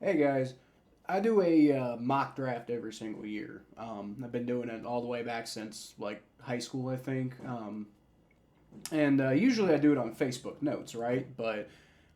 Hey guys, I do a mock draft every single year. I've been doing it all the way back since like high school, I think. And usually I do it on Facebook Notes, right? But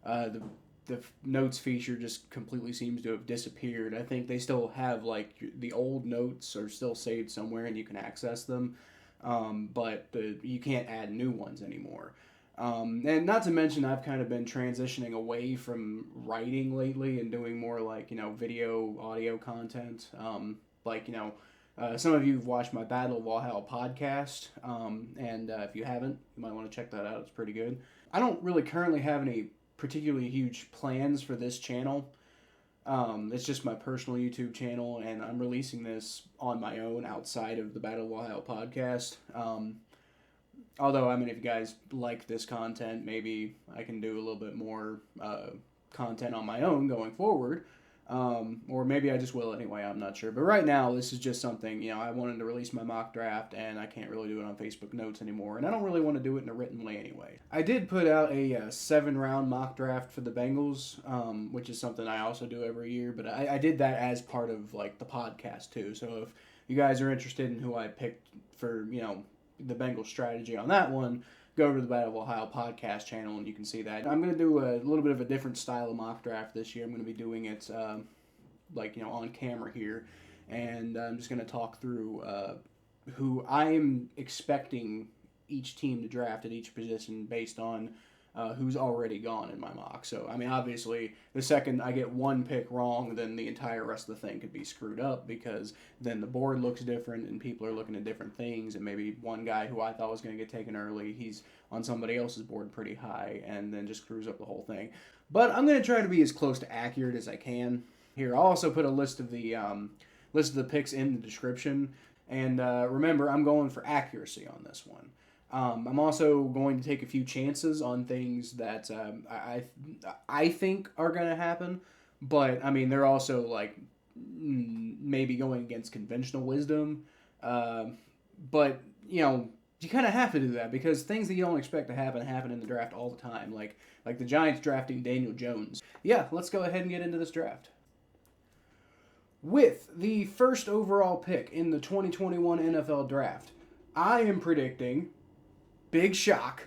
the notes feature just completely seems to have disappeared. I think they still have like the old notes are still saved somewhere and you can access them, but you can't add new ones anymore. And not to mention, I've kind of been transitioning away from writing lately and doing more like, video, audio content. Some of you have watched my Battle of Valhalla podcast. And if you haven't, you might want to check that out. It's pretty good. I don't really currently have any particularly huge plans for this channel. It's just my personal YouTube channel, and I'm releasing this on my own outside of the Battle of Valhalla podcast. Although, I mean, if you guys like this content, maybe I can do a little bit more content on my own going forward. Or maybe I just will anyway, I'm not sure. But right now, this is just something, I wanted to release my mock draft, and I can't really do it on Facebook Notes anymore. And I don't really want to do it in a written way anyway. I did put out a 7-round mock draft for the Bengals, which is something I also do every year. But I did that as part of, like, the podcast, too. So if you guys are interested in who I picked for, the Bengals strategy on that one, go over to the Battle of Ohio podcast channel and you can see that. I'm going to do a little bit of a different style of mock draft this year. I'm going to be doing it on camera here, and I'm just going to talk through who I'm expecting each team to draft at each position based on who's already gone in my mock. So, I mean, obviously, the second I get one pick wrong, then the entire rest of the thing could be screwed up because then the board looks different and people are looking at different things. And maybe one guy who I thought was going to get taken early, he's on somebody else's board pretty high and then just screws up the whole thing. But I'm going to try to be as close to accurate as I can. Here, I'll also put a list of the picks in the description. And remember, I'm going for accuracy on this one. I'm also going to take a few chances on things that I think are going to happen, but I mean they're also like maybe going against conventional wisdom. But you kind of have to do that because things that you don't expect to happen in the draft all the time, like the Giants drafting Daniel Jones. Yeah, let's go ahead and get into this draft. With the first overall pick in the 2021 NFL Draft, I am predicting. Big shock.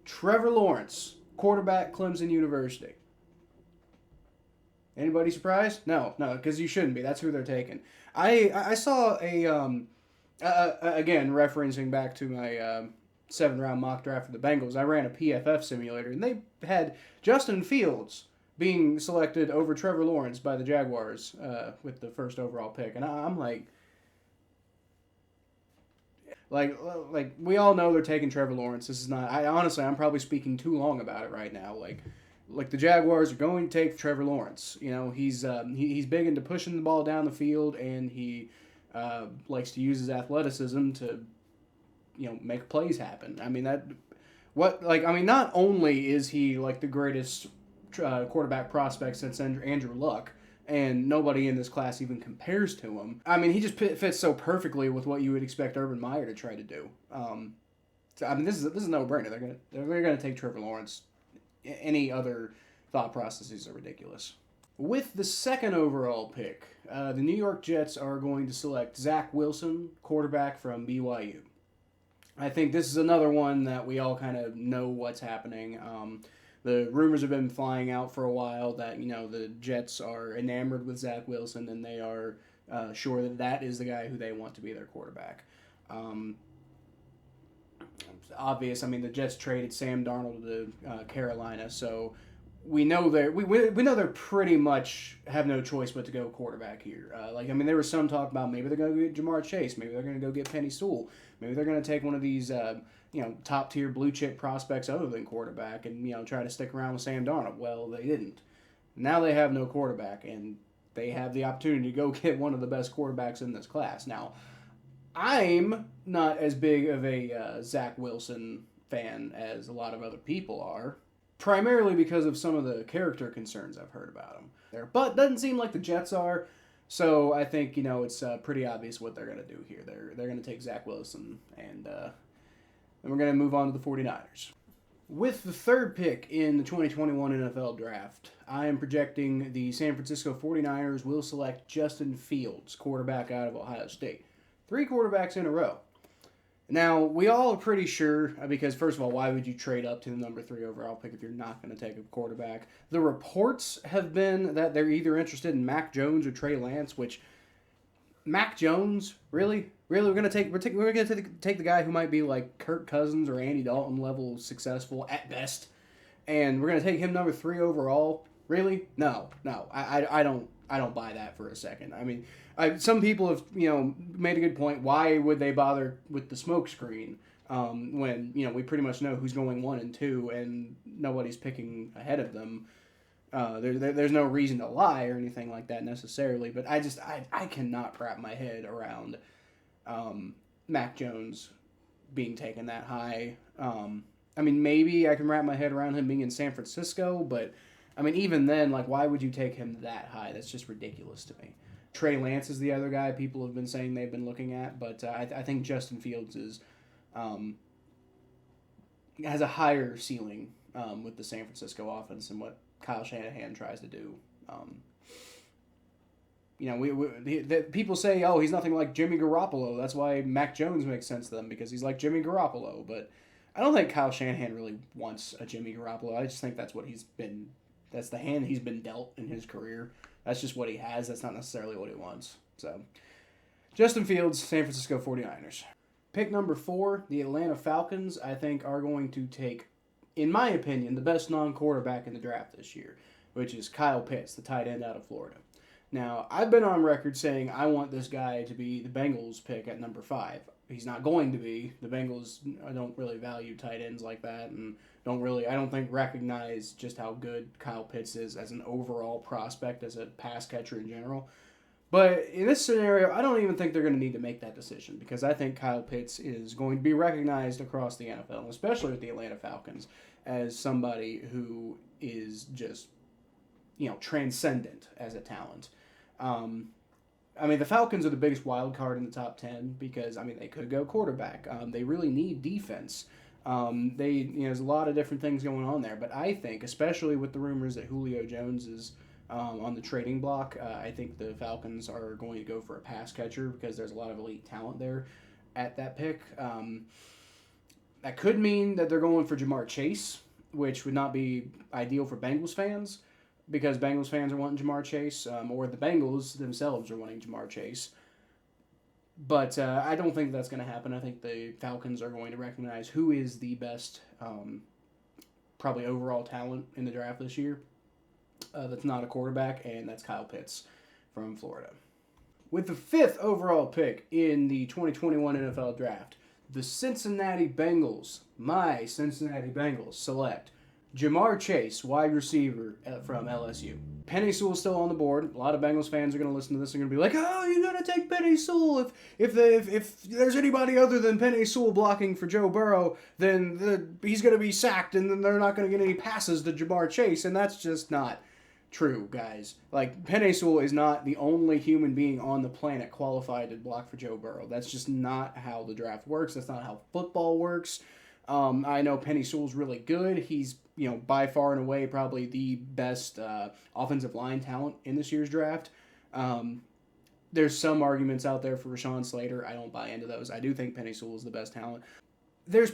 Trevor Lawrence, quarterback, Clemson University. Anybody surprised? No, because you shouldn't be. That's who they're taking. I saw again, referencing back to my 7-round mock draft for the Bengals, I ran a PFF simulator, and they had Justin Fields being selected over Trevor Lawrence by the Jaguars with the first overall pick. And I'm like we all know they're taking Trevor Lawrence. This is not. I'm probably speaking too long about it right now. Like the Jaguars are going to take Trevor Lawrence. He's big into pushing the ball down the field, and he likes to use his athleticism to make plays happen. I mean not only is he like the greatest quarterback prospect since Andrew Luck, and nobody in this class even compares to him. I mean, he just fits so perfectly with what you would expect Urban Meyer to try to do. So I mean, this is a no-brainer. They're gonna take Trevor Lawrence. Any other thought processes are ridiculous. With the second overall pick, the New York Jets are going to select Zach Wilson, quarterback from BYU. I think this is another one that we all kind of know what's happening. The rumors have been flying out for a while that the Jets are enamored with Zach Wilson and they are sure that is the guy who they want to be their quarterback. Obvious. I mean, the Jets traded Sam Darnold to Carolina, so we know we know they're pretty much have no choice but to go quarterback here. There was some talk about maybe they're going to get Jamar Chase, maybe they're going to go get Penei Sewell, maybe they're going to take one of these top tier blue chip prospects other than quarterback and try to stick around with Sam Darnold. Well, they didn't. Now they have no quarterback and they have the opportunity to go get one of the best quarterbacks in this class. Now, I'm not as big of a Zach Wilson fan as a lot of other people are, primarily because of some of the character concerns I've heard about him there. But doesn't seem like the Jets are. So I think it's pretty obvious what they're going to do here. They're going to take Zach Wilson and we're going to move on to the 49ers. With the third pick in the 2021 NFL Draft, I am projecting the San Francisco 49ers will select Justin Fields, quarterback out of Ohio State. 3 quarterbacks in a row. Now, we all are pretty sure, because first of all, why would you trade up to the number 3 overall pick if you're not going to take a quarterback? The reports have been that they're either interested in Mac Jones or Trey Lance, which Mac Jones, really? Really, we're gonna take the guy who might be like Kirk Cousins or Andy Dalton level successful at best, and we're gonna take him number 3 overall. Really? No. I don't buy that for a second. I mean, some people have made a good point. Why would they bother with the smokescreen when we pretty much know who's going 1 and 2 and nobody's picking ahead of them? There's no reason to lie or anything like that necessarily, but I cannot wrap my head around Mac Jones being taken that high. I mean, maybe I can wrap my head around him being in San Francisco, but I mean, even then, like, why would you take him that high? That's just ridiculous to me. Trey Lance is the other guy people have been saying they've been looking at, but I think Justin Fields has a higher ceiling with the San Francisco offense than what Kyle Shanahan tries to do. People say, oh, he's nothing like Jimmy Garoppolo. That's why Mac Jones makes sense to them, because he's like Jimmy Garoppolo. But I don't think Kyle Shanahan really wants a Jimmy Garoppolo. I just think that's what that's the hand he's been dealt in his career. That's just what he has. That's not necessarily what he wants. So, Justin Fields, San Francisco 49ers. Pick number 4, the Atlanta Falcons, I think are going to take, in my opinion, the best non-quarterback in the draft this year, which is Kyle Pitts, the tight end out of Florida. Now, I've been on record saying I want this guy to be the Bengals pick at number 5. He's not going to be. The Bengals don't really value tight ends like that, and I don't think recognize just how good Kyle Pitts is as an overall prospect, as a pass catcher in general. But in this scenario, I don't even think they're going to need to make that decision, because I think Kyle Pitts is going to be recognized across the NFL, especially with the Atlanta Falcons, as somebody who is just, transcendent as a talent. I mean, the Falcons are the biggest wild card in the top 10 because, they could go quarterback. They really need defense. There's a lot of different things going on there, but I think, especially with the rumors that Julio Jones is on the trading block, I think the Falcons are going to go for a pass catcher because there's a lot of elite talent there at that pick. That could mean that they're going for Jamar Chase, which would not be ideal for Bengals fans, because Bengals fans are wanting Jamar Chase, or the Bengals themselves are wanting Jamar Chase. But I don't think that's going to happen. I think the Falcons are going to recognize who is the best, probably overall talent in the draft this year. That's not a quarterback, and that's Kyle Pitts from Florida. With the 5th overall pick in the 2021 NFL Draft, the Cincinnati Bengals, my Cincinnati Bengals, select Jamar Chase, wide receiver from LSU. Penei Sewell still on the board. A lot of Bengals fans are going to listen to this and going to be like, oh, you're going to take Penei Sewell. If there's anybody other than Penei Sewell blocking for Joe Burrow, then he's going to be sacked, and then they're not going to get any passes to Jamar Chase, and that's just not true, guys. Like, Penei Sewell is not the only human being on the planet qualified to block for Joe Burrow. That's just not how the draft works. That's not how football works. I know Penei Sewell's really good. He's, by far and away probably the best offensive line talent in this year's draft. There's some arguments out there for Rashawn Slater. I don't buy into those. I do think Penei Sewell is the best talent. There's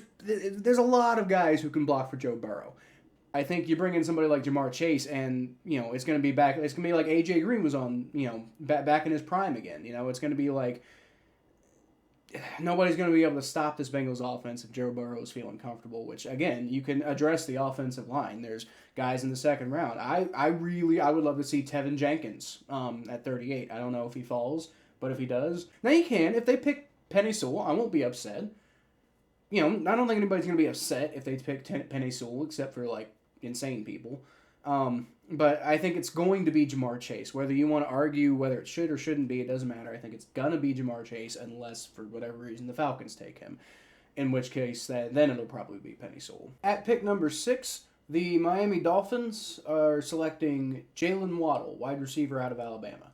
a lot of guys who can block for Joe Burrow. I think you bring in somebody like Jamar Chase, and it's going to be back. It's going to be like AJ Green was on, back in his prime again. It's going to be like nobody's going to be able to stop this Bengals offense if Joe Burrow is feeling comfortable. Which again, you can address the offensive line. There's guys in the second round. I would love to see Tevin Jenkins at 38. I don't know if he falls, but if he does, now you can. If they pick Penei Sewell, I won't be upset. I don't think anybody's going to be upset if they pick Penei Sewell, except for like insane people. But I think it's going to be Jamar Chase. Whether you want to argue whether it should or shouldn't be, it doesn't matter. I think it's going to be Jamar Chase unless, for whatever reason, the Falcons take him. In which case, then it'll probably be Penei Sewell. At pick number 6, the Miami Dolphins are selecting Jaylen Waddle, wide receiver out of Alabama.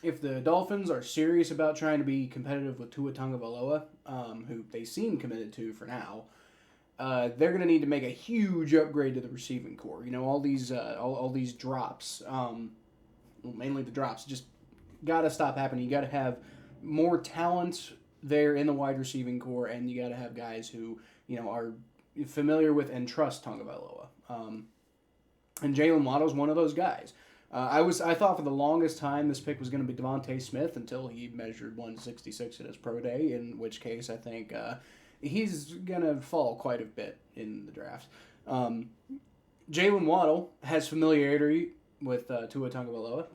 If the Dolphins are serious about trying to be competitive with Tua Tagovailoa, who they seem committed to for now, they're going to need to make a huge upgrade to the receiving core. You know, all these all these drops, mainly the drops, just got to stop happening. You got to have more talent there in the wide receiving core, and you got to have guys who, you know, are familiar with and trust Tagovailoa. And Jaylen Waddle's one of those guys. I thought for the longest time this pick was going to be DeVonta Smith until he measured 166 at his pro day, in which case I think he's going to fall quite a bit in the draft. Jaylen Waddle has familiarity with Tua Tagovailoa,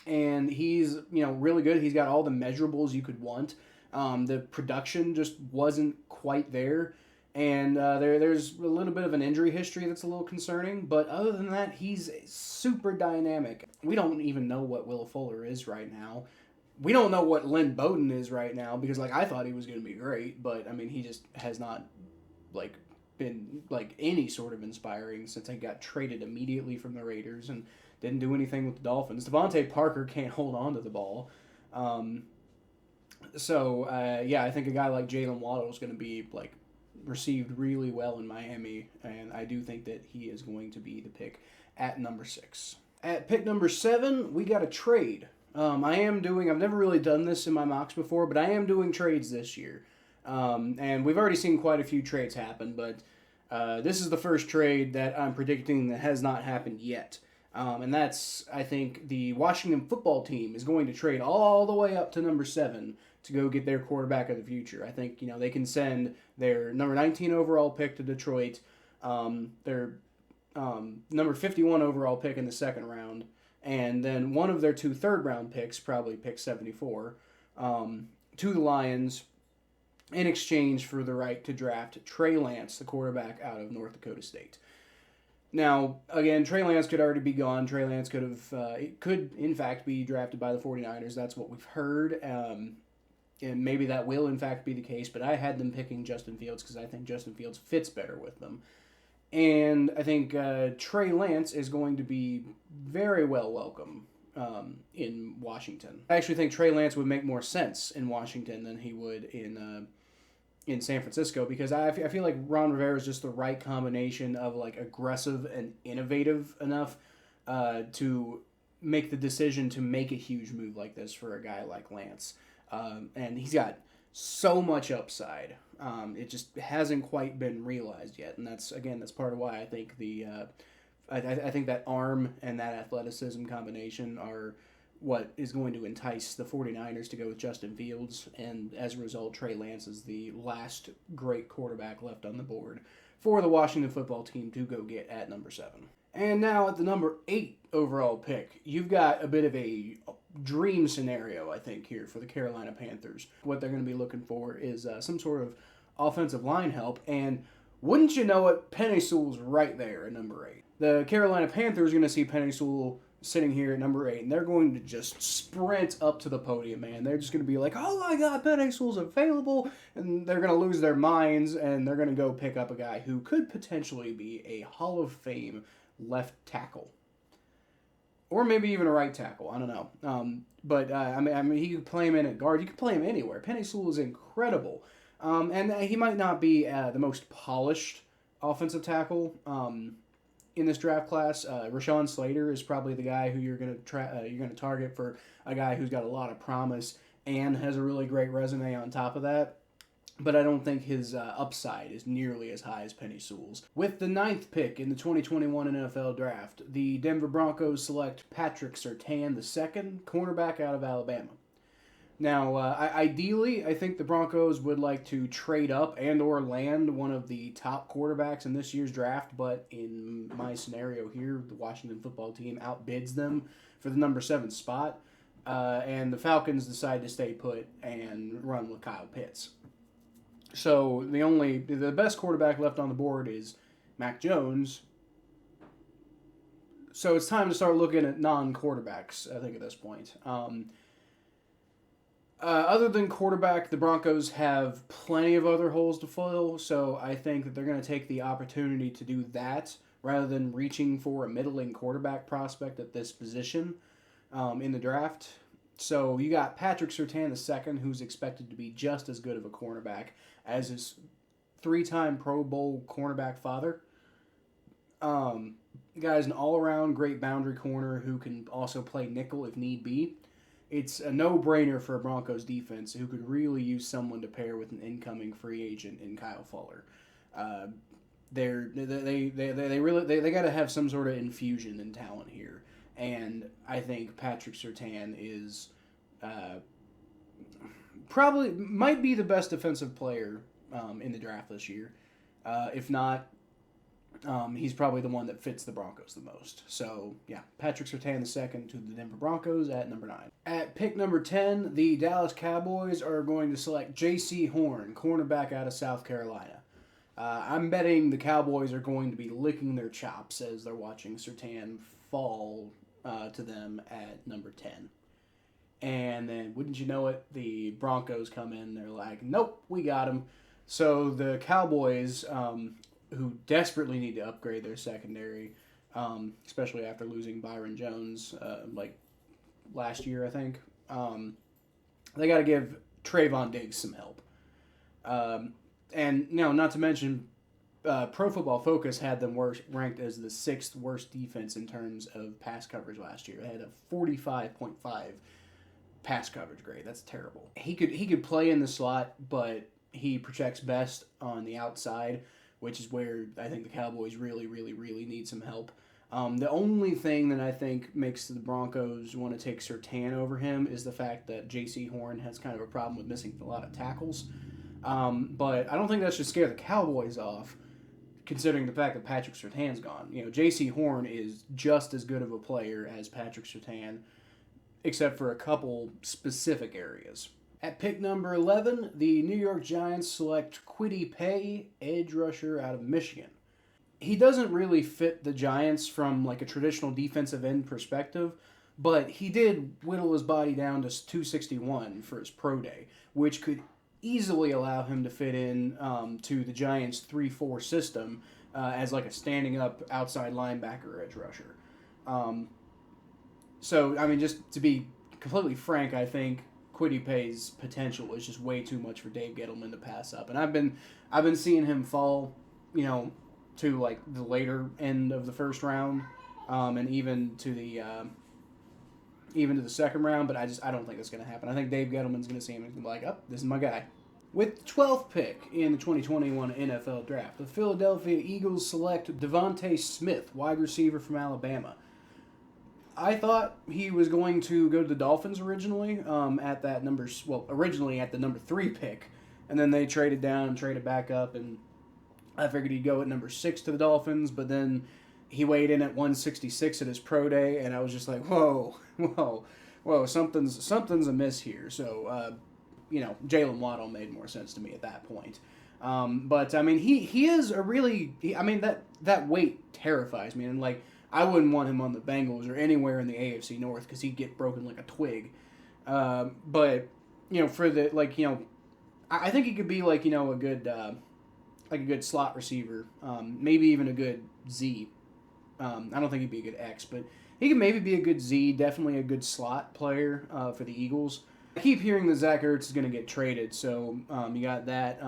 and he's, you know, really good. He's got all the measurables you could want. The production just wasn't quite there. And there's a little bit of an injury history that's a little concerning. But other than that, he's super dynamic. We don't even know what Will Fuller is right now. We don't know what Lynn Bowden is right now because, like, I thought he was going to be great. But, I mean, he just has not, like, been, like, any sort of inspiring since he got traded immediately from the Raiders and didn't do anything with the Dolphins. Devontae Parker can't hold on to the ball. Yeah, I think a guy like Jaylen Waddle is going to be, like, received really well in Miami, and I do think that he is going to be the pick at number 6. At pick number 7, we got a trade. I've never really done this in my mocks before, but I am doing trades this year. And we've already seen quite a few trades happen, but this is the first trade that I'm predicting that has not happened yet. And that's, I think, the Washington football team is going to trade all the way up to number 7 to go get their quarterback of the future. I think, you know, they can send their number 19 overall pick to Detroit, their number 51 overall pick in the second round, and then one of their 2 third-round picks, probably pick 74, to the Lions in exchange for the right to draft Trey Lance, the quarterback out of North Dakota State. Now, again, Trey Lance could already be gone. Trey Lance could in fact be drafted by the 49ers. That's what we've heard. And maybe that will, in fact, be the case, but I had them picking Justin Fields because I think Justin Fields fits better with them. And I think Trey Lance is going to be very well welcome in Washington. I actually think Trey Lance would make more sense in Washington than he would in San Francisco because I feel like Ron Rivera is just the right combination of, like, aggressive and innovative enough to make the decision to make a huge move like this for a guy like Lance. And he's got so much upside. It just hasn't quite been realized yet, and that's part of why I think I think that arm and that athleticism combination are what is going to entice the 49ers to go with Justin Fields, and as a result, Trey Lance is the last great quarterback left on the board for the Washington football team to go get at number 7. And now at the number 8 overall pick, you've got a bit of a dream scenario, I think, here for the Carolina Panthers. What they're going to be looking for is some sort of offensive line help, and wouldn't you know it, Penei Sewell's right there at number 8. The Carolina Panthers are going to see Penei Sewell sitting here at number 8, and they're going to just sprint up to the podium, man. They're just going to be like, oh my God, Penei Sewell's available, and they're going to lose their minds, and they're going to go pick up a guy who could potentially be a Hall of Fame left tackle. Or maybe even a right tackle. I don't know. But I mean, he could play him in at guard. You could play him anywhere. Penei Sewell is incredible. And he might not be the most polished offensive tackle in this draft class. Rashawn Slater is probably the guy who you're going to target for a guy who's got a lot of promise and has a really great resume on top of that. But I don't think his upside is nearly as high as Penei Sewell's. With the 9th pick in the 2021 NFL Draft, the Denver Broncos select Patrick Surtain II, cornerback out of Alabama. Now, ideally, I think the Broncos would like to trade up and or land one of the top quarterbacks in this year's draft, but in my scenario here, the Washington football team outbids them for the number 7 spot, and the Falcons decide to stay put and run with Kyle Pitts. So the best quarterback left on the board is Mac Jones. So it's time to start looking at non-quarterbacks, I think, at this point. Other than quarterback, the Broncos have plenty of other holes to fill, so I think that they're going to take the opportunity to do that rather than reaching for a middling quarterback prospect at this position in the draft. So you got Patrick Surtain II, who's expected to be just as good of a cornerback as his three-time Pro Bowl cornerback father. The guy's an all-around great boundary corner who can also play nickel if need be. It's a no-brainer for a Broncos defense who could really use someone to pair with an incoming free agent in Kyle Fuller. They got to have some sort of infusion in talent here, and I think Patrick Surtain is probably might be the best defensive player in the draft this year. If not, he's probably the one that fits the Broncos the most. So, yeah, Patrick Surtain II to the Denver Broncos at number 9. At pick number 10, the Dallas Cowboys are going to select Jaycee Horn, cornerback out of South Carolina. I'm betting the Cowboys are going to be licking their chops as they're watching Surtain fall to them at number 10. And then, wouldn't you know it, the Broncos come in, they're like, nope, we got him. So the Cowboys, who desperately need to upgrade their secondary, especially after losing Byron Jones last year, I think. They got to give Trayvon Diggs some help. And not to mention, Pro Football Focus had them ranked as the 6th worst defense in terms of pass coverage last year. They had a 45.5 pass coverage grade. That's terrible. He could play in the slot, but he protects best on the outside, which is where I think the Cowboys really, really, really need some help. The only thing that I think makes the Broncos want to take Surtain over him is the fact that Jaycee Horn has kind of a problem with missing a lot of tackles. But I don't think that should scare the Cowboys off, considering the fact that Patrick Surtain's gone. Jaycee Horn is just as good of a player as Patrick Surtain, except for a couple specific areas. At pick number 11, the New York Giants select Kwity Paye, edge rusher out of Michigan. He doesn't really fit the Giants from a traditional defensive end perspective, but he did whittle his body down to 261 for his pro day, which could easily allow him to fit in to the Giants' 3-4 system as a standing up outside linebacker edge rusher. Just to be completely frank, I think Kwity Paye's potential is just way too much for Dave Gettleman to pass up, and I've been seeing him fall, to the later end of the first round, and even to the second round. But I don't think that's going to happen. I think Dave Gettleman's going to see him and be like, "Oh, this is my guy." With the 12th pick in the 2021 NFL Draft, the Philadelphia Eagles select DeVonta Smith, wide receiver from Alabama. I thought he was going to go to the Dolphins originally at the number 3 pick, and then they traded down and traded back up, and I figured he'd go at number 6 to the Dolphins, but then he weighed in at 166 at his pro day, and I was just like, whoa, something's amiss here. So, Jaylen Waddle made more sense to me at that point. He is a really, that weight terrifies me, and I wouldn't want him on the Bengals or anywhere in the AFC North because he'd get broken like a twig. I think he could be a good slot receiver, maybe even a good Z. I don't think he'd be a good X, but he could maybe be a good Z, definitely a good slot player for the Eagles. I keep hearing that Zach Ertz is going to get traded, so you got that.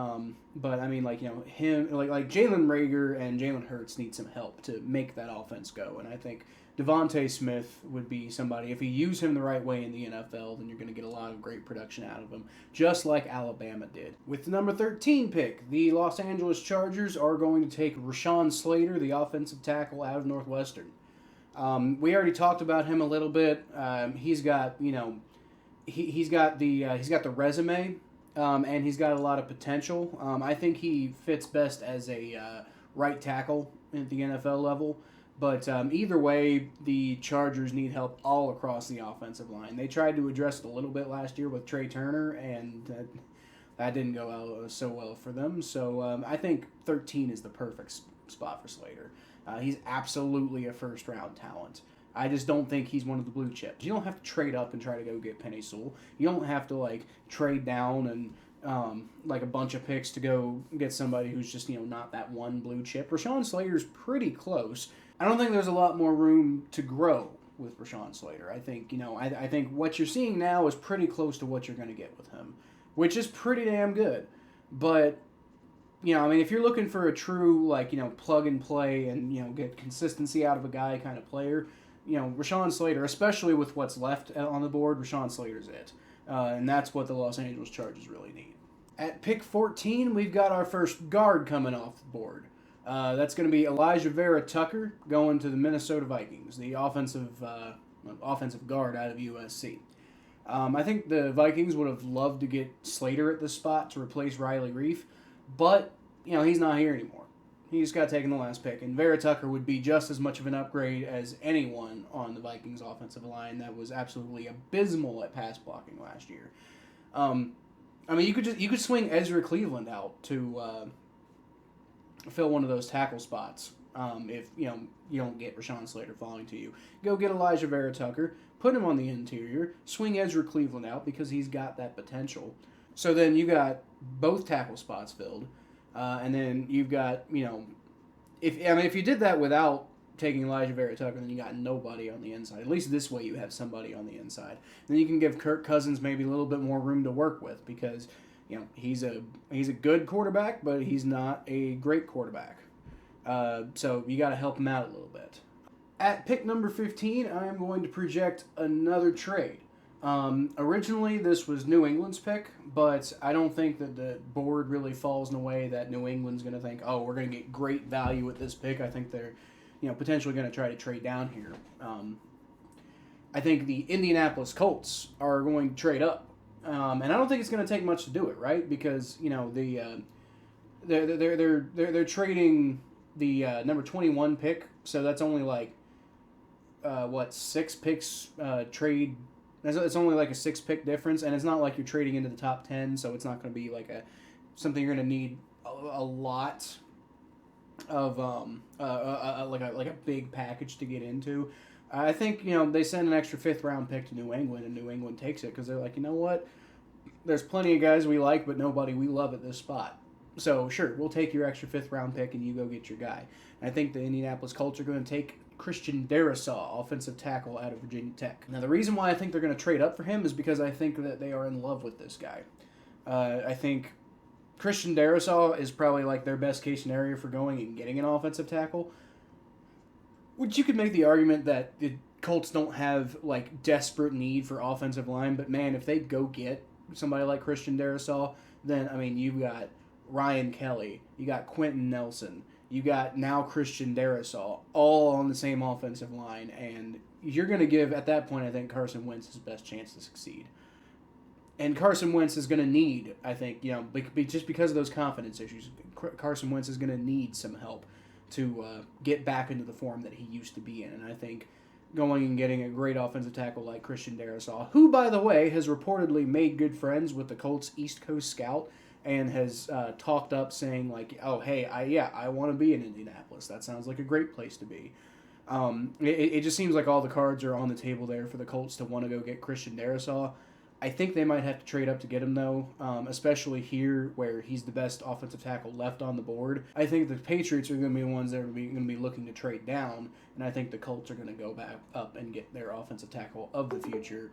But him, Jalen Reagor and Jalen Hurts need some help to make that offense go. And I think DeVonta Smith would be somebody, if you use him the right way in the NFL, then you're going to get a lot of great production out of him, just like Alabama did. With the number 13 pick, the Los Angeles Chargers are going to take Rashawn Slater, the offensive tackle out of Northwestern. We already talked about him a little bit. He's got the resume, and he's got a lot of potential. I think he fits best as a right tackle at the NFL level. But either way, the Chargers need help all across the offensive line. They tried to address it a little bit last year with Trey Turner, and that didn't go out so well for them. So I think 13 is the perfect spot for Slater. He's absolutely a first-round talent. I just don't think he's one of the blue chips. You don't have to trade up and try to go get Penei Sewell. You don't have to trade down and a bunch of picks to go get somebody who's just not that one blue chip. Rashawn Slater's pretty close. I don't think there's a lot more room to grow with Rashawn Slater. I think I think what you're seeing now is pretty close to what you're going to get with him, which is pretty damn good. But if you're looking for a true, plug and play and, get consistency out of a guy kind of player, Rashawn Slater, especially with what's left on the board, Rashawn Slater's it. And that's what the Los Angeles Chargers really need. At pick 14, we've got our first guard coming off the board. That's going to be Alijah Vera-Tucker going to the Minnesota Vikings, the offensive guard out of USC. I think the Vikings would have loved to get Slater at this spot to replace Riley Reif, but he's not here anymore. He just got taken the last pick, and Vera-Tucker would be just as much of an upgrade as anyone on the Vikings offensive line that was absolutely abysmal at pass blocking last year. You could swing Ezra Cleveland out to fill one of those tackle spots. If you don't get Rashawn Slater falling to you, go get Alijah Vera-Tucker, put him on the interior, swing Ezra Cleveland out because he's got that potential. So then you got both tackle spots filled, and then you've got if you did that without taking Alijah Vera-Tucker, then you got nobody on the inside. At least this way you have somebody on the inside. Then you can give Kirk Cousins maybe a little bit more room to work with because he's a good quarterback, but he's not a great quarterback. So you got to help him out a little bit. At pick number 15, I am going to project another trade. Originally, this was New England's pick, but I don't think that the board really falls in a way that New England's going to think, oh, we're going to get great value with this pick. I think they're potentially going to try to trade down here. I think the Indianapolis Colts are going to trade up. And I don't think it's going to take much to do it, right? Because they're trading the number 21 pick, so that's only like 6 picks trade. It's only like a 6 pick difference, and it's not like you're trading into the top 10, so it's not going to be like something you're going to need a lot of like a big package to get into. I think they send an extra 5th round pick to New England, and New England takes it because they're like, you know what? There's plenty of guys we like, but nobody we love at this spot. So sure, we'll take your extra 5th round pick, and you go get your guy. And I think the Indianapolis Colts are going to take Christian Darrisaw, offensive tackle out of Virginia Tech. Now the reason why I think they're going to trade up for him is because I think that they are in love with this guy. I think Christian Darrisaw is probably like their best case scenario for going and getting an offensive tackle. Which you could make the argument that the Colts don't have like desperate need for offensive line, but man, if they go get somebody like Christian Darrisaw, then you've got Ryan Kelly, you got Quentin Nelson, you got now Christian Darrisaw, all on the same offensive line, and you're going to give, at that point, I think Carson Wentz his best chance to succeed. And Carson Wentz is going to need, I think, just because of those confidence issues, Carson Wentz is going to need some help to get back into the form that he used to be in. And I think going and getting a great offensive tackle like Christian Darrisaw, who, by the way, has reportedly made good friends with the Colts East Coast scout and has talked up saying, like, oh, hey, I want to be in Indianapolis. That sounds like a great place to be. It just seems like all the cards are on the table there for the Colts to want to go get Christian Darrisaw. I think they might have to trade up to get him, though, especially here where he's the best offensive tackle left on the board. I think the Patriots are going to be the ones that are going to be looking to trade down, and I think the Colts are going to go back up and get their offensive tackle of the future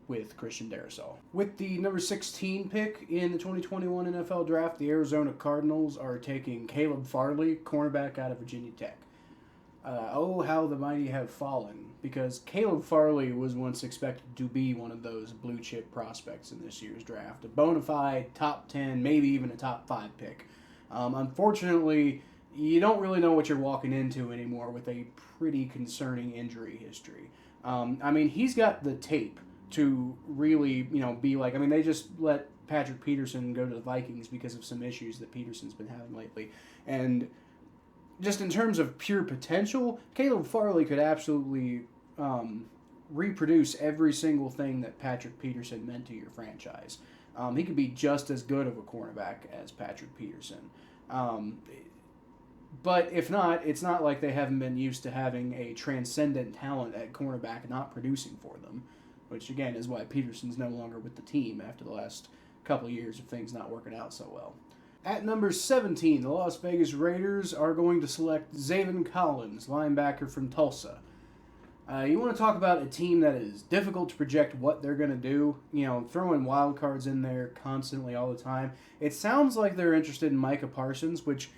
with Christian Darrisaw. With the number 16 pick in the 2021 NFL Draft, the Arizona Cardinals are taking Caleb Farley, cornerback out of Virginia Tech. Oh, how the mighty have fallen, because Caleb Farley was once expected to be one of those blue-chip prospects in this year's draft, a bona fide top 10, maybe even a top 5 pick. Unfortunately, you don't really know what you're walking into anymore with a pretty concerning injury history. He's got the tape to really, be like, they just let Patrick Peterson go to the Vikings because of some issues that Peterson's been having lately, and just in terms of pure potential, Caleb Farley could absolutely reproduce every single thing that Patrick Peterson meant to your franchise. He could be just as good of a cornerback as Patrick Peterson. But if not, it's not like they haven't been used to having a transcendent talent at cornerback not producing for them, which again is why Peterson's no longer with the team after the last couple of years of things not working out so well. At number 17, the Las Vegas Raiders are going to select Zaven Collins, linebacker from Tulsa. You want to talk about a team that is difficult to project what they're going to do, throwing wild cards in there constantly all the time. It sounds like they're interested in Micah Parsons, which,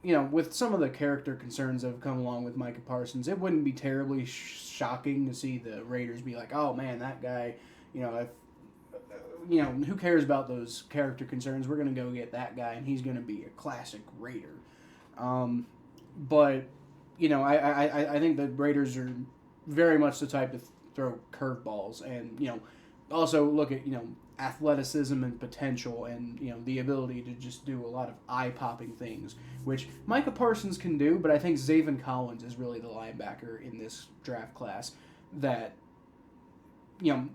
with some of the character concerns that have come along with Micah Parsons, it wouldn't be terribly shocking to see the Raiders be like, oh man, that guy, who cares about those character concerns? We're going to go get that guy, and he's going to be a classic Raider. But, I think the Raiders are very much the type to throw curveballs and, also look at, athleticism and potential and, the ability to just do a lot of eye-popping things, which Micah Parsons can do, but I think Zaven Collins is really the linebacker in this draft class that,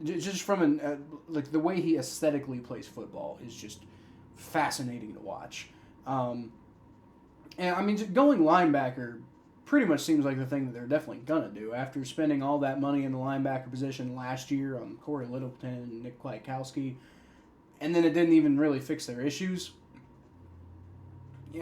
just from the way he aesthetically plays football is just fascinating to watch. And, just going linebacker pretty much seems like the thing that they're definitely going to do. After spending all that money in the linebacker position last year on Corey Littleton and Nick Kwiatkowski, and then it didn't even really fix their issues.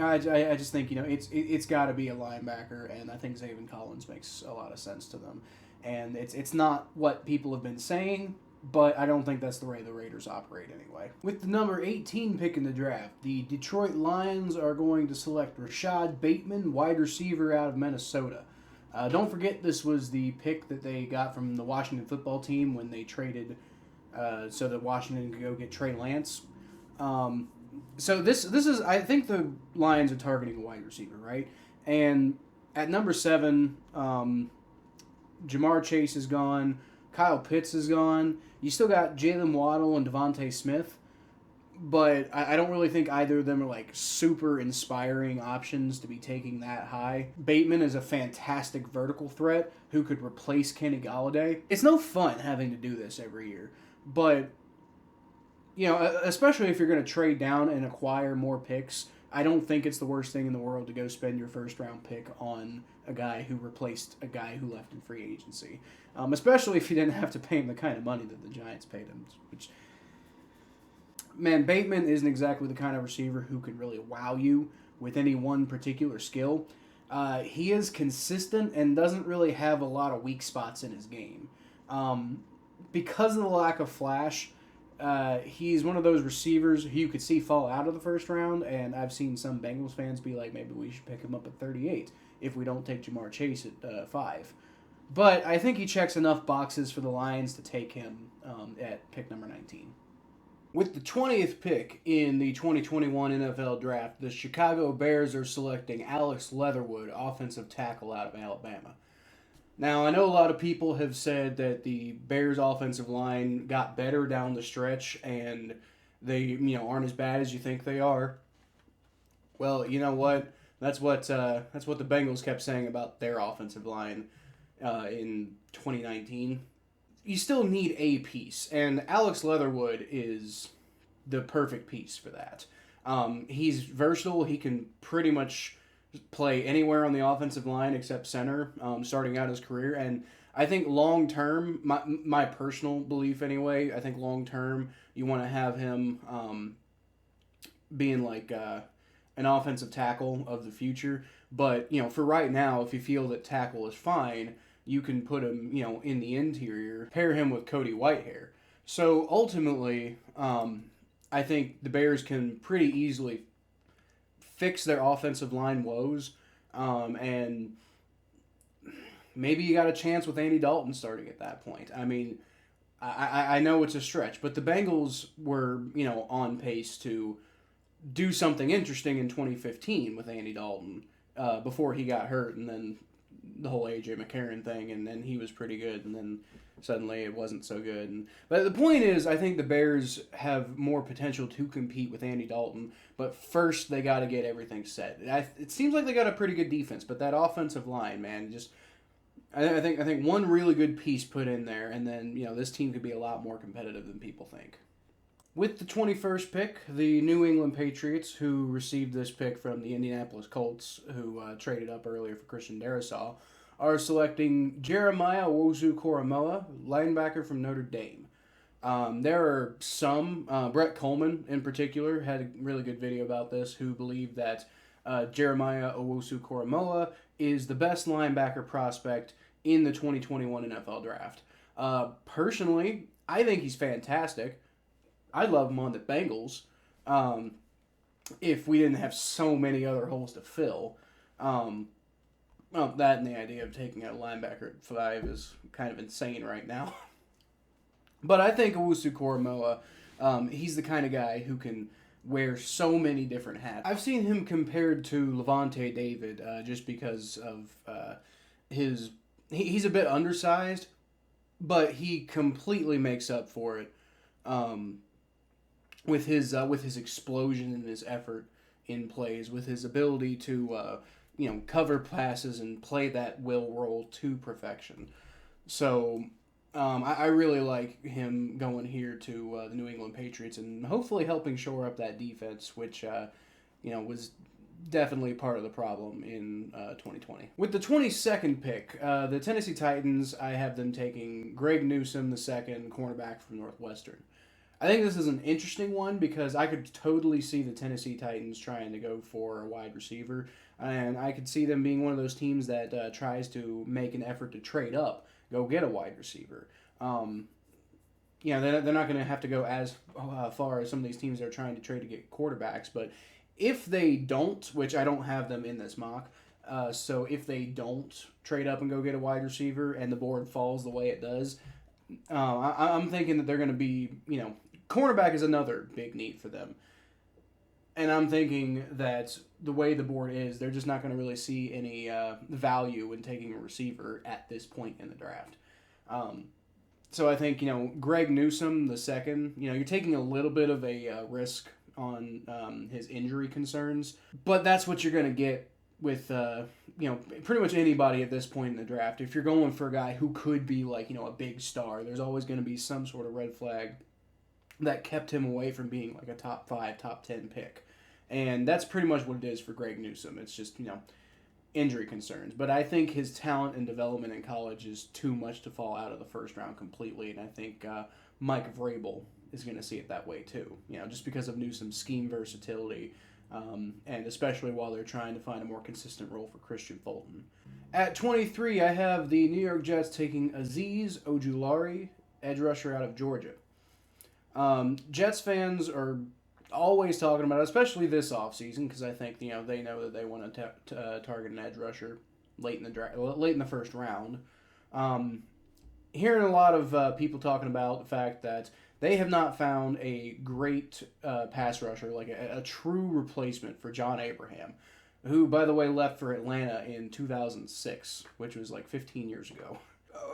I just think, it's got to be a linebacker, and I think Zaven Collins makes a lot of sense to them. And it's not what people have been saying, but I don't think that's the way the Raiders operate anyway. With the number 18 pick in the draft, the Detroit Lions are going to select Rashad Bateman, wide receiver out of Minnesota. Don't forget this was the pick that they got from the Washington football team when they traded so that Washington could go get Trey Lance. So this is, I think the Lions are targeting a wide receiver, right? And at number 7, Jamar Chase is gone. Kyle Pitts is gone. You still got Jaylen Waddle and DeVonta Smith, but I don't really think either of them are like super inspiring options to be taking that high. Bateman is a fantastic vertical threat who could replace Kenny Golladay. It's no fun having to do this every year, but especially if you're going to trade down and acquire more picks, I don't think it's the worst thing in the world to go spend your first round pick on a guy who replaced a guy who left in free agency. Especially if you didn't have to pay him the kind of money that the Giants paid him. Which, man, Bateman isn't exactly the kind of receiver who could really wow you with any one particular skill. He is consistent and doesn't really have a lot of weak spots in his game. Because of the lack of flash, he's one of those receivers who you could see fall out of the first round, and I've seen some Bengals fans be like, maybe we should pick him up at 38 if we don't take Jamar Chase at 5. But I think he checks enough boxes for the Lions to take him at pick number 19. With the 20th pick in the 2021 NFL Draft, the Chicago Bears are selecting Alex Leatherwood, offensive tackle out of Alabama. Now, I know a lot of people have said that the Bears' offensive line got better down the stretch and they, aren't as bad as you think they are. Well, you know what? That's what the Bengals kept saying about their offensive line in 2019. You still need a piece, and Alex Leatherwood is the perfect piece for that. He's versatile. He can pretty much play anywhere on the offensive line except center, starting out his career. And I think long term, my personal belief anyway, I think long term you want to have him being like an offensive tackle of the future. But, for right now, if you feel that tackle is fine, you can put him, in the interior, pair him with Cody Whitehair. So ultimately, I think the Bears can pretty easily fix their offensive line woes, and maybe you got a chance with Andy Dalton starting at that point. I mean, I know it's a stretch, but the Bengals were, on pace to do something interesting in 2015 with Andy Dalton before he got hurt, and then the whole A.J. McCarron thing, and then he was pretty good, and then suddenly it wasn't so good. But the point is, I think the Bears have more potential to compete with Andy Dalton, but first they got to get everything set. It seems like they got a pretty good defense, but that offensive line, man, just I think one really good piece put in there, and then this team could be a lot more competitive than people think. With the 21st pick, the New England Patriots, who received this pick from the Indianapolis Colts, who traded up earlier for Christian Darrisaw, are selecting Jeremiah Owusu-Koramoah, linebacker from Notre Dame. There are some, Brett Coleman in particular had a really good video about this, who believe that Jeremiah Owusu-Koramoah is the best linebacker prospect in the 2021 NFL Draft. Personally, I think he's fantastic. I'd love him on the Bengals if we didn't have so many other holes to fill. Well, that and the idea of taking a linebacker at 5 is kind of insane right now. But I think Owusu-Koramoah, he's the kind of guy who can wear so many different hats. I've seen him compared to Lavonte David just because of his... He's a bit undersized, but he completely makes up for it with his explosion and his effort in plays, with his ability to cover passes and play that will role to perfection. So I really like him going here to the New England Patriots and hopefully helping shore up that defense, which was definitely part of the problem in 2020. With the 22nd pick, the Tennessee Titans, I have them taking Greg Newsome, the second cornerback from Northwestern. I think this is an interesting one because I could totally see the Tennessee Titans trying to go for a wide receiver, and I could see them being one of those teams that tries to make an effort to trade up, go get a wide receiver. They're not going to have to go as far as some of these teams that are trying to trade to get quarterbacks, but if they don't, which I don't have them in this mock, so if they don't trade up and go get a wide receiver and the board falls the way it does, I'm thinking that they're going to be, cornerback is another big need for them. And I'm thinking that the way the board is, they're just not going to really see any value in taking a receiver at this point in the draft. So I think, Greg Newsome, the second, you're taking a little bit of a risk on his injury concerns, but that's what you're going to get with, pretty much anybody at this point in the draft. If you're going for a guy who could be a big star, there's always going to be some sort of red flag that kept him away from being like a top 5, top 10 pick. And that's pretty much what it is for Greg Newsome. It's just, injury concerns. But I think his talent and development in college is too much to fall out of the first round completely. And I think Mike Vrabel is going to see it that way too. Just because of Newsome's scheme versatility, and especially while they're trying to find a more consistent role for Christian Fulton. At 23, I have the New York Jets taking Azeez Ojulari, edge rusher out of Georgia. Jets fans are always talking about it, especially this offseason, because I think they know that they want to target an edge rusher late in the first round. Hearing a lot of people talking about the fact that they have not found a great pass rusher, like a true replacement for John Abraham, who, by the way, left for Atlanta in 2006, which was like 15 years ago.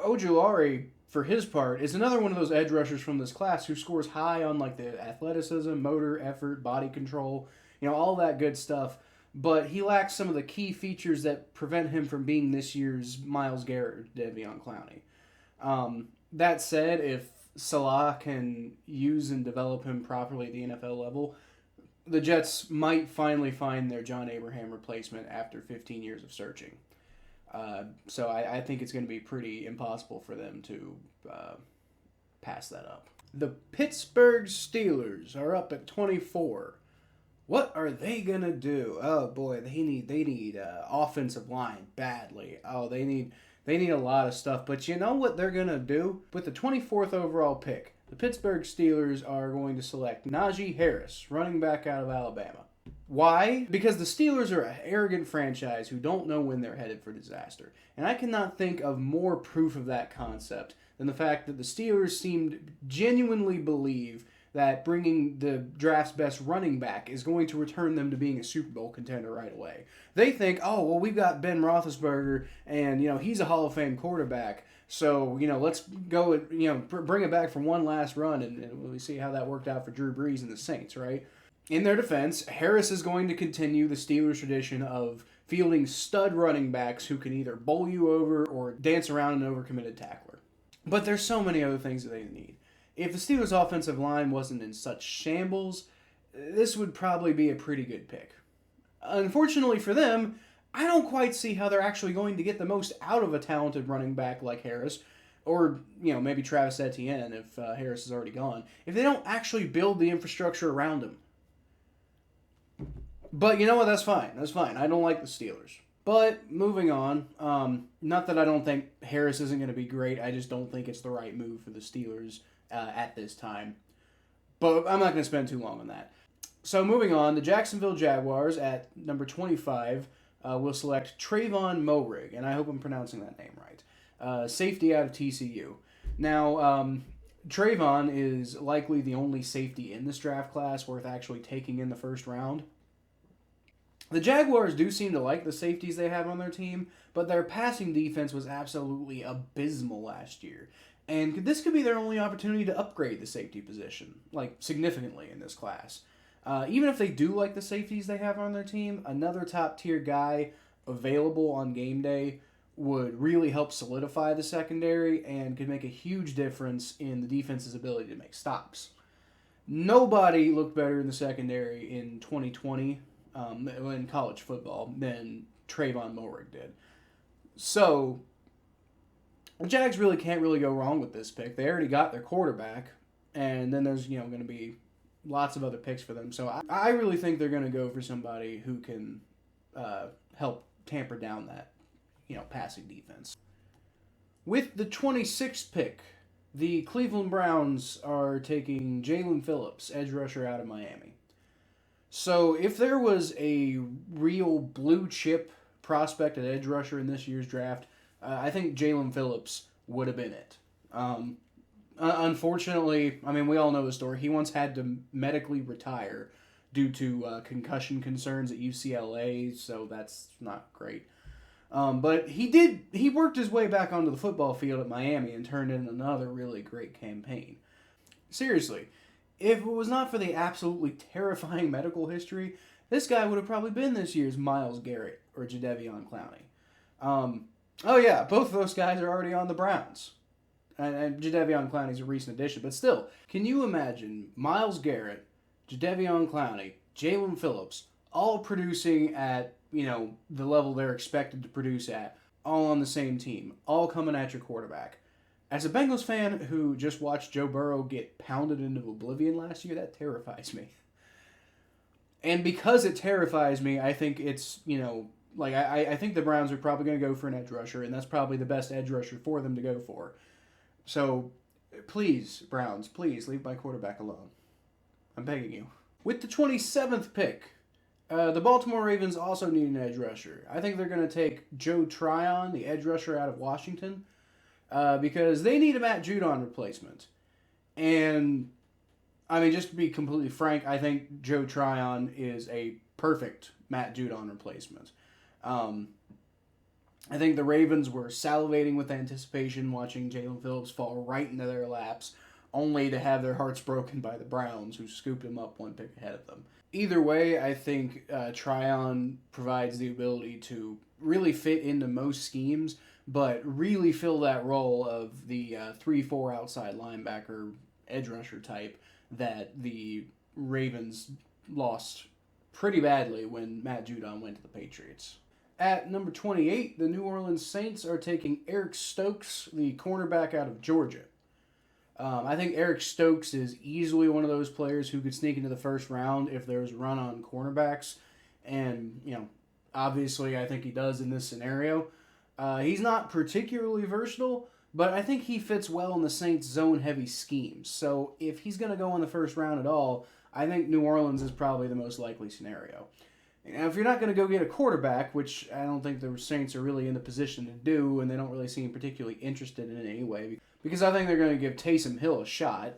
Ojulari, for his part, is another one of those edge rushers from this class who scores high on like the athleticism, motor, effort, body control, all that good stuff. But he lacks some of the key features that prevent him from being this year's Myles Garrett, Davion Clowney. That said, if Salah can use and develop him properly at the NFL level, the Jets might finally find their John Abraham replacement after 15 years of searching. So I think it's going to be pretty impossible for them to pass that up. The Pittsburgh Steelers are up at 24. What are they going to do? Oh boy, they need offensive line badly. Oh, they need a lot of stuff. But you know what they're going to do? With the 24th overall pick, the Pittsburgh Steelers are going to select Najee Harris, running back out of Alabama. Why? Because the Steelers are an arrogant franchise who don't know when they're headed for disaster. And I cannot think of more proof of that concept than the fact that the Steelers seemed genuinely believe that bringing the draft's best running back is going to return them to being a Super Bowl contender right away. They think, oh, well, we've got Ben Roethlisberger, and, he's a Hall of Fame quarterback, so, let's go and, bring it back for one last run, and we see how that worked out for Drew Brees and the Saints, right? In their defense, Harris is going to continue the Steelers' tradition of fielding stud running backs who can either bowl you over or dance around an overcommitted tackler. But there's so many other things that they need. If the Steelers' offensive line wasn't in such shambles, this would probably be a pretty good pick. Unfortunately for them, I don't quite see how they're actually going to get the most out of a talented running back like Harris, or, maybe Travis Etienne if Harris is already gone, if they don't actually build the infrastructure around him. But you know what? That's fine. I don't like the Steelers. But moving on, not that I don't think Harris isn't going to be great. I just don't think it's the right move for the Steelers at this time. But I'm not going to spend too long on that. So moving on, the Jacksonville Jaguars at number 25 will select Trayvon Moehrig, and I hope I'm pronouncing that name right. Safety out of TCU. Now, Trayvon is likely the only safety in this draft class worth actually taking in the first round. The Jaguars do seem to like the safeties they have on their team, but their passing defense was absolutely abysmal last year. And this could be their only opportunity to upgrade the safety position, like significantly in this class. Even if they do like the safeties they have on their team, another top-tier guy available on game day would really help solidify the secondary and could make a huge difference in the defense's ability to make stops. Nobody looked better in the secondary in 2020 in college football than Trayvon Moehrig did. So, the Jags really can't really go wrong with this pick. They already got their quarterback, and then there's going to be lots of other picks for them. So I really think they're going to go for somebody who can help tamper down that passing defense. With the 26th pick, the Cleveland Browns are taking Jaylen Phillips, edge rusher out of Miami. So if there was a real blue chip prospect at edge rusher in this year's draft, I think Jaylen Phillips would have been it. Unfortunately, we all know the story. He once had to medically retire due to concussion concerns at UCLA, so that's not great. But he worked his way back onto the football field at Miami and turned in another really great campaign. Seriously, if it was not for the absolutely terrifying medical history, this guy would have probably been this year's Myles Garrett or Jadeveon Clowney. Oh yeah, both of those guys are already on the Browns. And Jadeveon Clowney's a recent addition, but still, can you imagine Myles Garrett, Jadeveon Clowney, Jaylen Phillips, all producing at, the level they're expected to produce at, all on the same team, all coming at your quarterback? As a Bengals fan who just watched Joe Burrow get pounded into oblivion last year, that terrifies me. And because it terrifies me, I think it's, I think the Browns are probably going to go for an edge rusher, and that's probably the best edge rusher for them to go for. So, please, Browns, please leave my quarterback alone. I'm begging you. With the 27th pick, the Baltimore Ravens also need an edge rusher. I think they're going to take Joe Tryon, the edge rusher out of Washington, because they need a Matt Judon replacement. And, just to be completely frank, I think Joe Tryon is a perfect Matt Judon replacement. I think the Ravens were salivating with anticipation watching Jaylen Phillips fall right into their laps, only to have their hearts broken by the Browns, who scooped him up one pick ahead of them. Either way, I think Tryon provides the ability to really fit into most schemes, but really fill that role of the 3-4 outside linebacker edge rusher type that the Ravens lost pretty badly when Matt Judon went to the Patriots. At number 28, the New Orleans Saints are taking Eric Stokes, the cornerback out of Georgia. I think Eric Stokes is easily one of those players who could sneak into the first round if there's a run on cornerbacks. And, obviously I think he does in this scenario. He's not particularly versatile, but I think he fits well in the Saints' zone-heavy schemes. So if he's going to go in the first round at all, I think New Orleans is probably the most likely scenario. Now, if you're not going to go get a quarterback, which I don't think the Saints are really in the position to do, and they don't really seem particularly interested in it anyway, because I think they're going to give Taysom Hill a shot,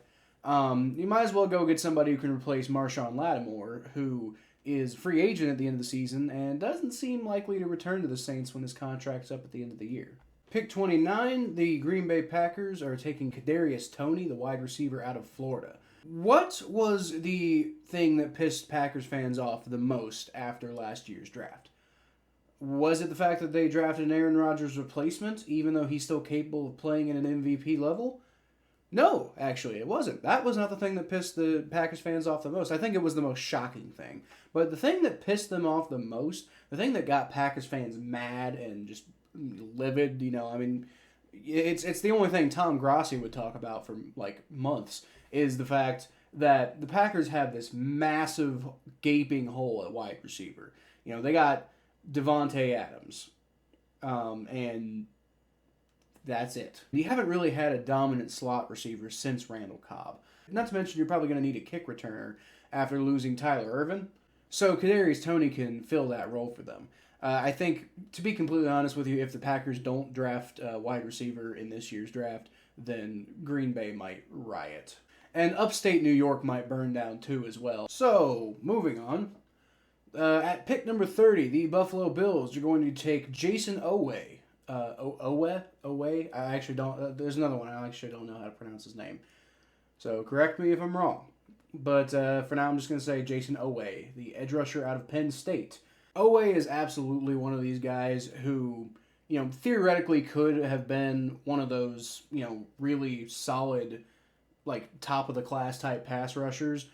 you might as well go get somebody who can replace Marshawn Lattimore, who is free agent at the end of the season and doesn't seem likely to return to the Saints when his contract's up at the end of the year. Pick 29, the Green Bay Packers are taking Kadarius Toney, the wide receiver out of Florida. What was the thing that pissed Packers fans off the most after last year's draft? Was it the fact that they drafted an Aaron Rodgers replacement, even though he's still capable of playing at an MVP level? No, actually, it wasn't. That was not the thing that pissed the Packers fans off the most. I think it was the most shocking thing. But the thing that pissed them off the most, the thing that got Packers fans mad and just livid, it's the only thing Tom Grossi would talk about for, months, is the fact that the Packers have this massive gaping hole at wide receiver. They got Devontae Adams. And that's it. You haven't really had a dominant slot receiver since Randall Cobb. Not to mention, you're probably going to need a kick returner after losing Tyler Ervin. So Kadarius Toney can fill that role for them. I think, to be completely honest with you, if the Packers don't draft a wide receiver in this year's draft, then Green Bay might riot. And upstate New York might burn down too as well. So, moving on. At pick number 30, the Buffalo Bills are going to take Jayson Oweh. Oweh? I actually don't... there's another one. I actually don't know how to pronounce his name. So, correct me if I'm wrong. But for now, I'm just going to say Jayson Oweh, the edge rusher out of Penn State. Oweh is absolutely one of these guys who, theoretically could have been one of those, really solid, top-of-the-class type pass rushers,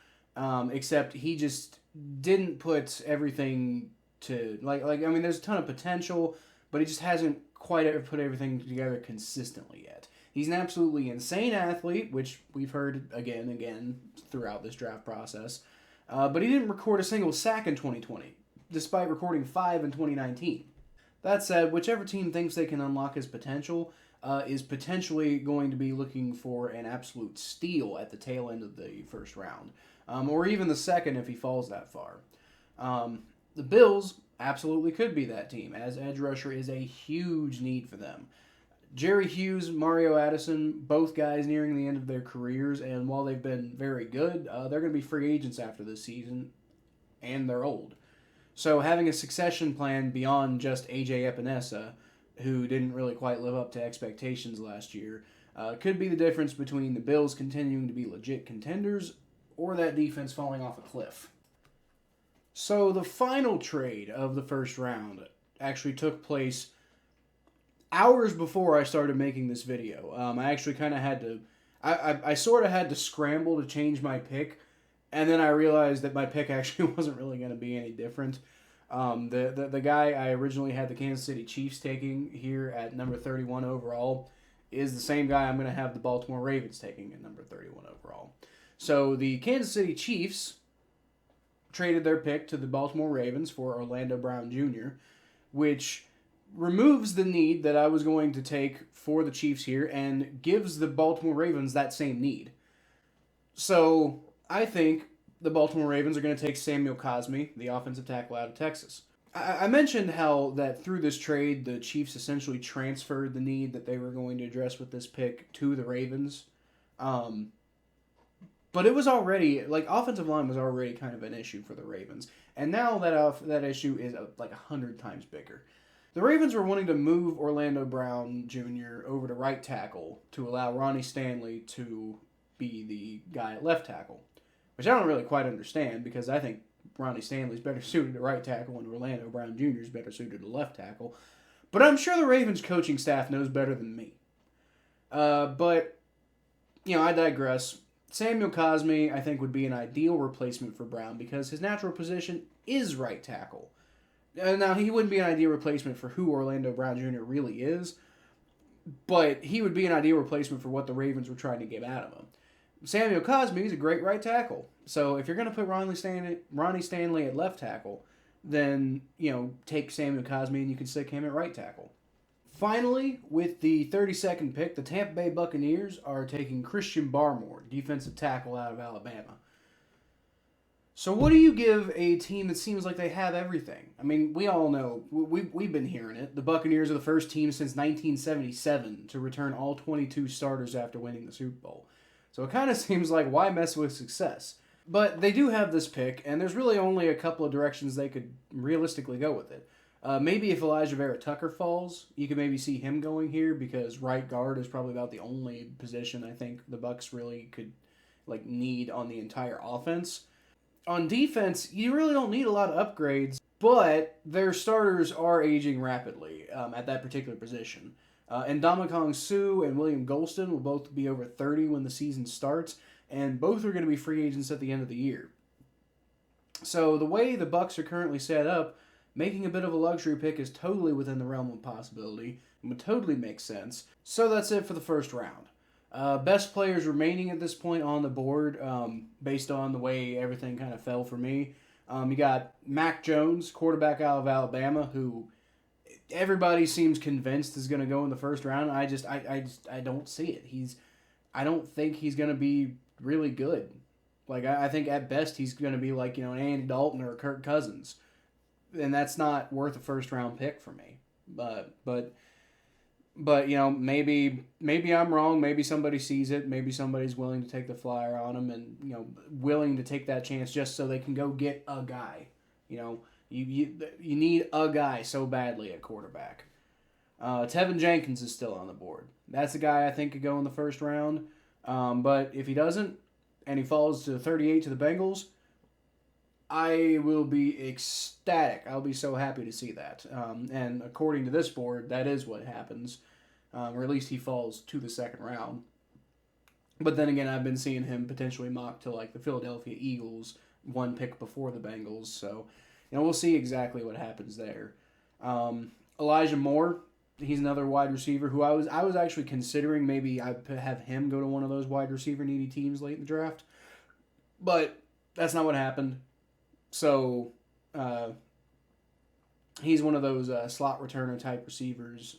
except he just didn't put everything to, there's a ton of potential, but he just hasn't quite ever put everything together consistently yet. He's an absolutely insane athlete, which we've heard again and again throughout this draft process, but he didn't record a single sack in 2020, despite recording 5 in 2019. That said, whichever team thinks they can unlock his potential is potentially going to be looking for an absolute steal at the tail end of the first round, or even the second if he falls that far. The Bills absolutely could be that team, as edge rusher is a huge need for them. Jerry Hughes, Mario Addison, both guys nearing the end of their careers, and while they've been very good, they're going to be free agents after this season, and they're old. So having a succession plan beyond just A.J. Epinesa, who didn't really quite live up to expectations last year, could be the difference between the Bills continuing to be legit contenders or that defense falling off a cliff. So the final trade of the first round actually took place hours before I started making this video. I actually kind of had to... I sort of had to scramble to change my pick, and then I realized that my pick actually wasn't really going to be any different. The guy I originally had the Kansas City Chiefs taking here at number 31 overall is the same guy I'm going to have the Baltimore Ravens taking at number 31 overall. So the Kansas City Chiefs traded their pick to the Baltimore Ravens for Orlando Brown Jr., which removes the need that I was going to take for the Chiefs here and gives the Baltimore Ravens that same need. So I think the Baltimore Ravens are going to take Samuel Cosmi, the offensive tackle out of Texas. I mentioned how that through this trade, the Chiefs essentially transferred the need that they were going to address with this pick to the Ravens. But it was already, offensive line was already kind of an issue for the Ravens. And now that issue is 100 times bigger. The Ravens were wanting to move Orlando Brown Jr. over to right tackle to allow Ronnie Stanley to be the guy at left tackle, which I don't really quite understand because I think Ronnie Stanley's better suited to right tackle and Orlando Brown Jr. is better suited to left tackle. But I'm sure the Ravens coaching staff knows better than me. But I digress. Samuel Cosmi, I think, would be an ideal replacement for Brown because his natural position is right tackle. Now, he wouldn't be an ideal replacement for who Orlando Brown Jr. really is, but he would be an ideal replacement for what the Ravens were trying to get out of him. Samuel Cosmi is a great right tackle, so if you're going to put Ronnie Stanley at left tackle, then, take Samuel Cosmi and you can stick him at right tackle. Finally, with the 32nd pick, the Tampa Bay Buccaneers are taking Christian Barmore, defensive tackle out of Alabama. So what do you give a team that seems like they have everything? I mean, we all know, we've been hearing it. The Buccaneers are the first team since 1977 to return all 22 starters after winning the Super Bowl. So it kind of seems like, why mess with success? But they do have this pick, and there's really only a couple of directions they could realistically go with it. Maybe if Alijah Vera-Tucker falls, you could maybe see him going here because right guard is probably about the only position I think the Bucs really could need on the entire offense. On defense, you really don't need a lot of upgrades, but their starters are aging rapidly at that particular position. And Ndamukong Suh and William Golston will both be over 30 when the season starts, and both are going to be free agents at the end of the year. So the way the Bucs are currently set up, making a bit of a luxury pick is totally within the realm of possibility and would totally make sense. So that's it for the first round. Best players remaining at this point on the board, based on the way everything kind of fell for me. You got Mac Jones, quarterback out of Alabama, who everybody seems convinced is going to go in the first round. I don't see it. I don't think he's going to be really good. Like, I think at best he's going to be like, an Andy Dalton or a Kirk Cousins. And that's not worth a first-round pick for me. But maybe I'm wrong. Maybe somebody sees it. Maybe somebody's willing to take the flyer on him and, willing to take that chance just so they can go get a guy. You need a guy so badly at quarterback. Tevin Jenkins is still on the board. That's a guy I think could go in the first round. But if he doesn't, and he falls to 38 to the Bengals, I will be ecstatic. I'll be so happy to see that. And according to this board, that is what happens. Or at least he falls to the second round. But then again, I've been seeing him potentially mocked to like the Philadelphia Eagles, one pick before the Bengals. So, we'll see exactly what happens there. Elijah Moore, he's another wide receiver who I was actually considering maybe I'd have him go to one of those wide receiver needy teams late in the draft. But that's not what happened. So he's one of those slot returner type receivers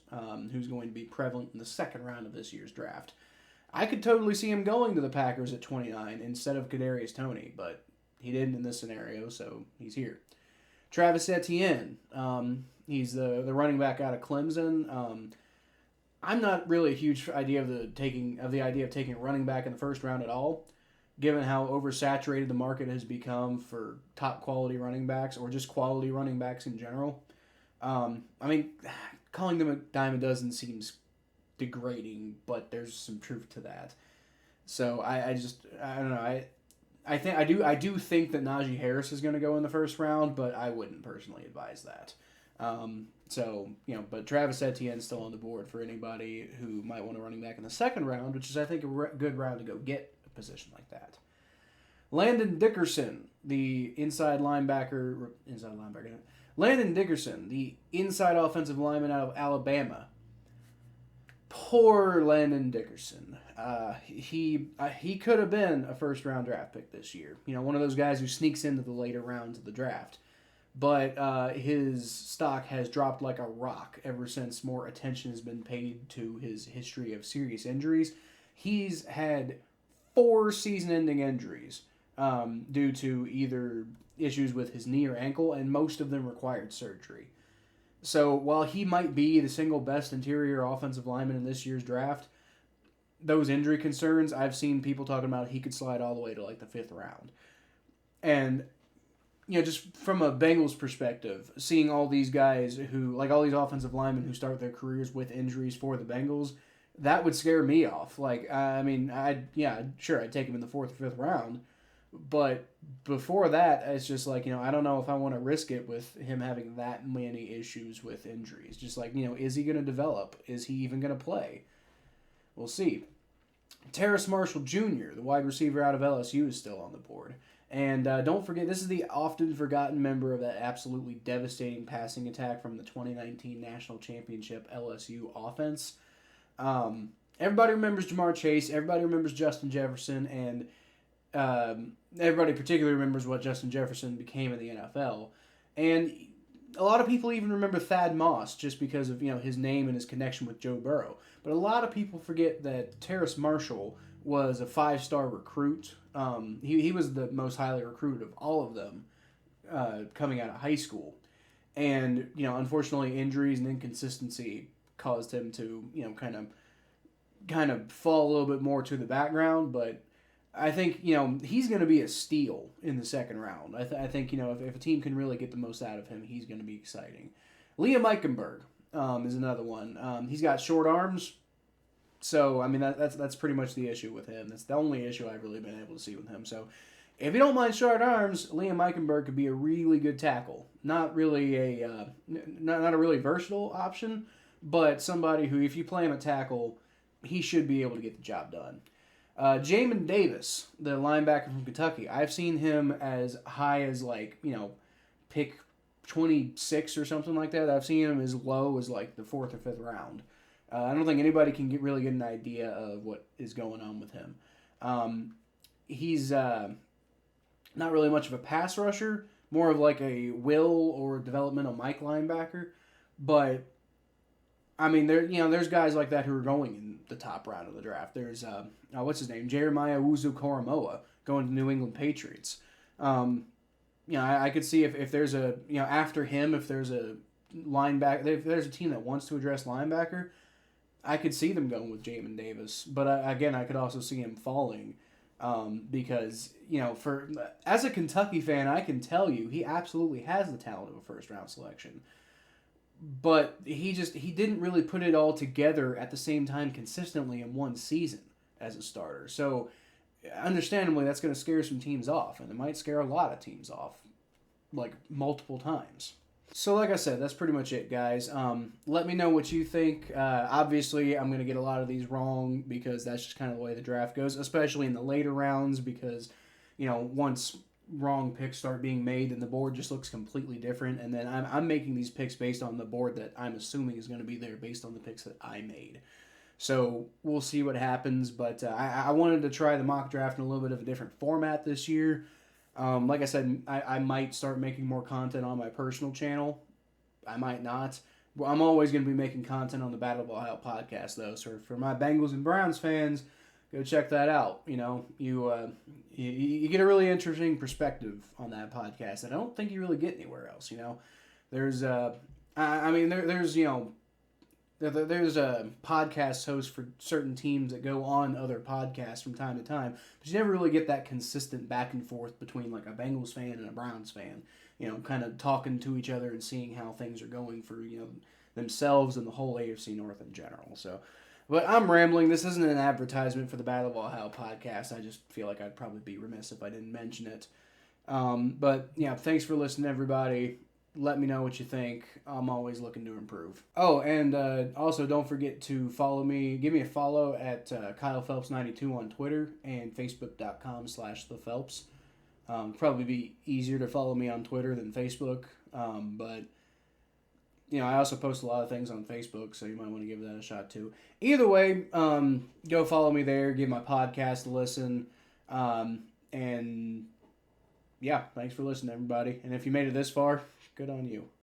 who's going to be prevalent in the second round of this year's draft. I could totally see him going to the Packers at 29 instead of Kadarius Toney, but he didn't in this scenario, so he's here. Travis Etienne, he's the running back out of Clemson. I'm not really a huge idea of the idea of taking a running back in the first round at all, given how oversaturated the market has become for top quality running backs or just quality running backs in general. Calling them a dime a dozen seems degrading, but there's some truth to that. So I don't know. I do think that Najee Harris is going to go in the first round, but I wouldn't personally advise that. But Travis Etienne's still on the board for anybody who might want a running back in the second round, which is, I think, a good round to go get a position like that. Landon Dickerson, the inside linebacker. Landon Dickerson, the inside offensive lineman out of Alabama. Poor Landon Dickerson. He could have been a first-round draft pick this year. One of those guys who sneaks into the later rounds of the draft. But his stock has dropped like a rock ever since more attention has been paid to his history of serious injuries. He's had 4 season-ending injuries due to either issues with his knee or ankle, and most of them required surgery. So while he might be the single best interior offensive lineman in this year's draft, those injury concerns, I've seen people talking about he could slide all the way to like the 5th round. And, just from a Bengals perspective, seeing all these guys who, like all these offensive linemen who start their careers with injuries for the Bengals, that would scare me off. Like, I'd take him in the 4th or 5th round. But before that, it's just like, I don't know if I want to risk it with him having that many issues with injuries. Just like, is he going to develop? Is he even going to play? We'll see. Terrace Marshall Jr., the wide receiver out of LSU, is still on the board. And don't forget, this is the often forgotten member of that absolutely devastating passing attack from the 2019 National Championship LSU offense. Everybody remembers Jamar Chase. Everybody remembers Justin Jefferson. And everybody particularly remembers what Justin Jefferson became in the NFL. And a lot of people even remember Thad Moss just because of his name and his connection with Joe Burrow. But a lot of people forget that Terrace Marshall was a 5-star recruit. He was the most highly recruited of all of them coming out of high school. And, unfortunately, injuries and inconsistency caused him to, kind of fall a little bit more to the background. But I think, he's going to be a steal in the second round. I think, if a team can really get the most out of him, he's going to be exciting. Liam Eichenberg is another one. He's got short arms. So, that's pretty much the issue with him. That's the only issue I've really been able to see with him. So, if you don't mind short arms, Liam Eichenberg could be a really good tackle. Not really not a really versatile option, but somebody who, if you play him at tackle, he should be able to get the job done. Jamin Davis, the linebacker from Kentucky, I've seen him as high as pick 26 or something like that. I've seen him as low as the 4th or 5th round. I don't think anybody can really get an idea of what is going on with him. He's not really much of a pass rusher, more of like a will or developmental Mike linebacker. But I mean, there's guys like that who are going in the top round of the draft. There's what's his name, Jeremiah Owusu-Koramoah going to New England Patriots. I could see if there's a after him, if there's a linebacker, if there's a team that wants to address linebacker, I could see them going with Jamin Davis. But again, I could also see him falling because for as a Kentucky fan, I can tell you he absolutely has the talent of a first round selection. But he didn't really put it all together at the same time consistently in one season as a starter. So understandably, that's going to scare some teams off, and it might scare a lot of teams off, like multiple times. So like I said, that's pretty much it, guys. Let me know what you think. Obviously, I'm going to get a lot of these wrong because that's just kind of the way the draft goes, especially in the later rounds because, once wrong picks start being made, then the board just looks completely different. And then I'm making these picks based on the board that I'm assuming is going to be there based on the picks that I made. So we'll see what happens. But I wanted to try the mock draft in a little bit of a different format this year. Like I said, I might start making more content on my personal channel. I might not. Well, I'm always going to be making content on the Battle Ball Out podcast, though. So for my Bengals and Browns fans, go check that out. You get a really interesting perspective on that podcast that I don't think you really get anywhere else. There's there's a podcast host for certain teams that go on other podcasts from time to time, but you never really get that consistent back and forth between like a Bengals fan and a Browns fan. Kind of talking to each other and seeing how things are going for themselves and the whole AFC North in general. So. But I'm rambling. This isn't an advertisement for the Battle of Ohio podcast. I just feel like I'd probably be remiss if I didn't mention it. But thanks for listening, everybody. Let me know what you think. I'm always looking to improve. Oh, and also don't forget to follow me. Give me a follow at KylePhelps92 on Twitter and Facebook.com/ThePhelps. Probably be easier to follow me on Twitter than Facebook. But I also post a lot of things on Facebook, so you might want to give that a shot too. Either way, go follow me there. Give my podcast a listen. And yeah, thanks for listening, everybody. And if you made it this far, good on you.